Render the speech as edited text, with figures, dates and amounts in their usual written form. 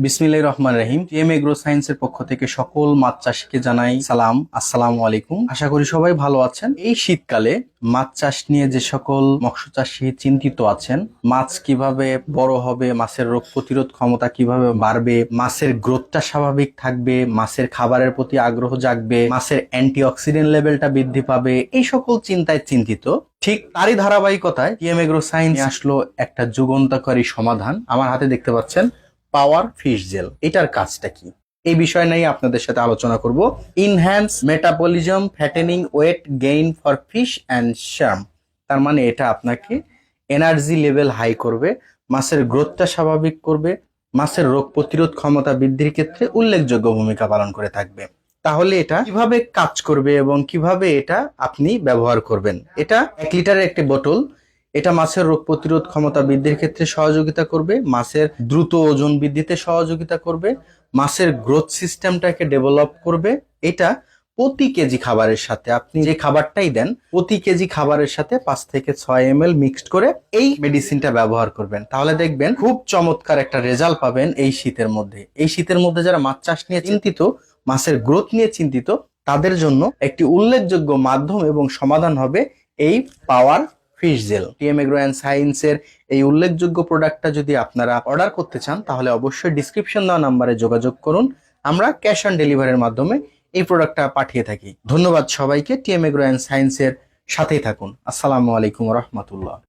বিসমিল্লাহির রহমানির রহিম। TM agro সায়েন্সের পক্ষ থেকে সকল মাছ চাষীকে জানাই সালাম, আসসালামু আলাইকুম। আশা করি সবাই ভালো আছেন। এই শীতকালে মাছ চাষ নিয়ে যে সকল মৎস্য চাষী চিন্তিত আছেন, মাছ কিভাবে বড় হবে, মাছের রোগ প্রতিরোধ ক্ষমতা কিভাবে বাড়বে, মাছের গ্রোথটা স্বাভাবিক থাকবে, মাছের খাবারের প্রতি আগ্রহ জাগবে, মাছের অ্যান্টিঅক্সিডেন্ট লেভেলটা বৃদ্ধি পাবে, এই সকল চিন্তায় চিন্তিত। ঠিক তারই ধারাবাহিকতায় টিএম এগ্রো সায়েন্স আসলো একটা যুগান্তকারী সমাধান। আমার হাতে দেখতে পাচ্ছেন পাওয়ার ফিশ জেল। এটার কাজটা কি, এই বিষয় নিয়ে আপনাদের সাথে আলোচনা করব। Enhance metabolism fattening weight gain for fish and Sharm. তার মানে এটা আপনাকে এনার্জি লেভেল হাই করবে, মাছের গ্রোথটা স্বাভাবিক করবে, মাছের রোগ প্রতিরোধ ক্ষমতা বৃদ্ধির ক্ষেত্রে উল্লেখযোগ্য ভূমিকা পালন করে থাকবে। তাহলে এটা কিভাবে কাজ করবে এবং কিভাবে এটা আপনি ব্যবহার করবেন? এটা 1 লিটারের একটি বোতল। এটা মাছের রোগ প্রতিরোধ ক্ষমতা বৃদ্ধির ক্ষেত্রে সহযোগিতা করবে, মাছের দ্রুত ওজন বৃদ্ধিতে সহযোগিতা করবে, মাছের গ্রোথ সিস্টেমটাকে ডেভেলপ করবে। এটা প্রতি কেজি খাবারের সাথে, আপনি যে খাবারটাই দেন, প্রতি কেজি খাবারের সাথে 5 থেকে 6 ml মিক্সড করে এই মেডিসিনটা ব্যবহার করবেন। তাহলে দেখবেন খুব চমৎকার একটা রেজাল্ট পাবেন এই শীতের মধ্যে। এই শীতের মধ্যে যারা মাছ চাষ নিয়ে চিন্তিত, মাছের গ্রোথ নিয়ে চিন্তিত, তাদের জন্য একটি উল্লেখযোগ্য মাধ্যম এবং সমাধান হবে এই power fish gel. TM agro and সায়েন্সের এই উল্লেখযোগ্য প্রোডাক্টটা যদি আপনারা অর্ডার করতে চান, তাহলে অবশ্যই ডিসক্রিপশন দেওয়া নাম্বারে যোগাযোগ করুন। আমরা ক্যাশ অন ডেলিভারির মাধ্যমে এই প্রোডাক্টটা পাঠিয়ে থাকি। ধন্যবাদ সবাইকে। টিএম এগ্রো অ্যান্ড সায়েন্সের সাথেই থাকুন। আসসালামু আলাইকুম রহমতুল্লাহ।